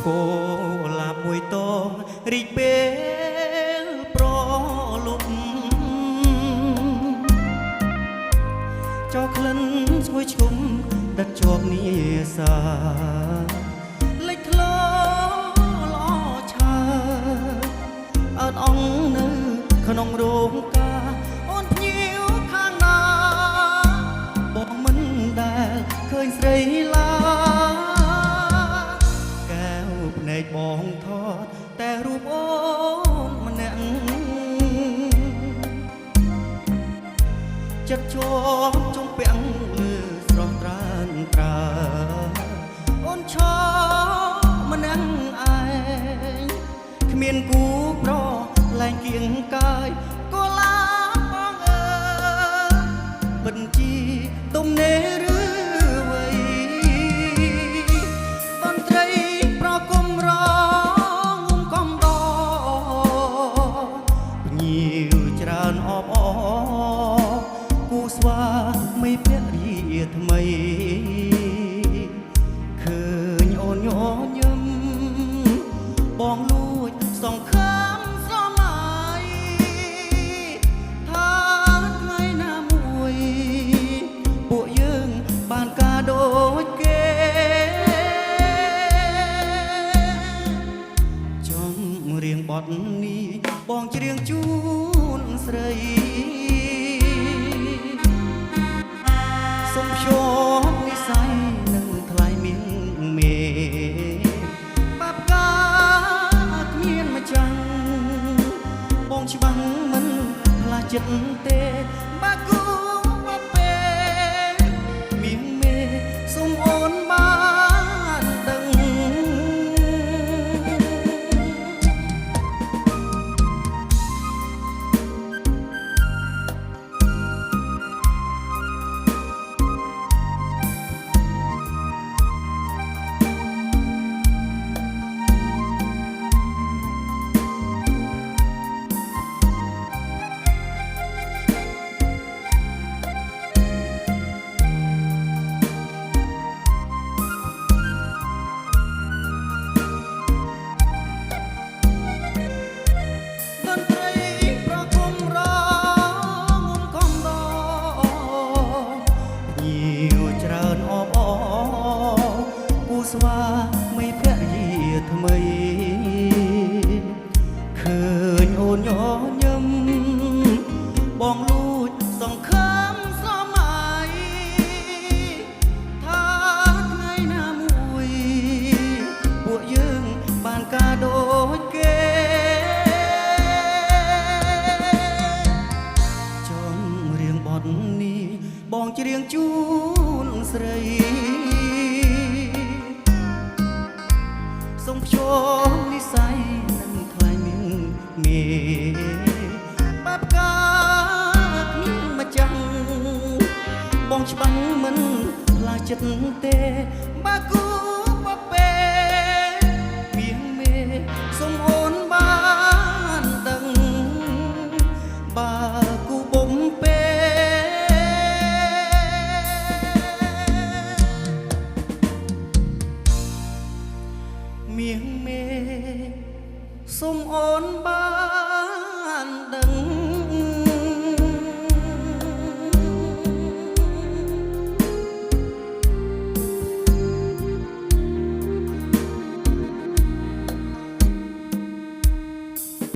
គោឡាមួយតងរីកពេលប្រលប់ចោក្លិនឈ្ងុយឈុំដិតជាប់នីសាលេចធ្លោល្អឆើអត់អងនៅក្នុងរោងការអូនភ្ញៀវខាងណាបងមិនដែលឃើញស្រីឡាកែវភ្នែកបងថតតែរូបអូនម្នាក់ចិត្តជាប់ជុំពាំងលើស្រស់ត្រានត្រាអូនឈរម្នាក់ឯងគ្មានគូប្រលែងគៀងកាយក៏ឡាបងអើបិណ្ឌជីទំនេរឬវ័យតន្ត្រីប្រគំរងងំកំដភ្ញៀវច្រើនអបអគូស្វាមីភរិយាថ្មីឃើញអូនញញឹមបងលួចសង្ឃឹមស្រមៃថាថ្ងៃណាមួយពួកយើងបានការដូចគេចំរៀងបទនេះបងច្រៀងជូនស្រីសុំភ្ជាប់និស័យនឹងថ្លៃមានមេបាបកាគ្មានម្ចាំងបងច្បាំងមិនផ្លាស់ចិត្តទេបាគូបពេមានមេសុំអូនបានដឹងស្វាមីភរិយាថ្មីឃើញអូនញញឹមបងលួចសង្ឃឹមស្រមៃថាថ្ងៃណាមួយពួកយើងបានការដូចគេចំរៀងបទនេះបងច្រៀងជូនស្រីសុំភ្ជាប់និស័យនឹងថ្លៃមានមេបាបកាគ្មានម្ចាំងបងច្បាំងមិនផ្លាស់ចិត្តទេបាគូបពេមានមេសុំអូនបានដឹងបាគូបំពេមានមេសុំអូនបានដឹង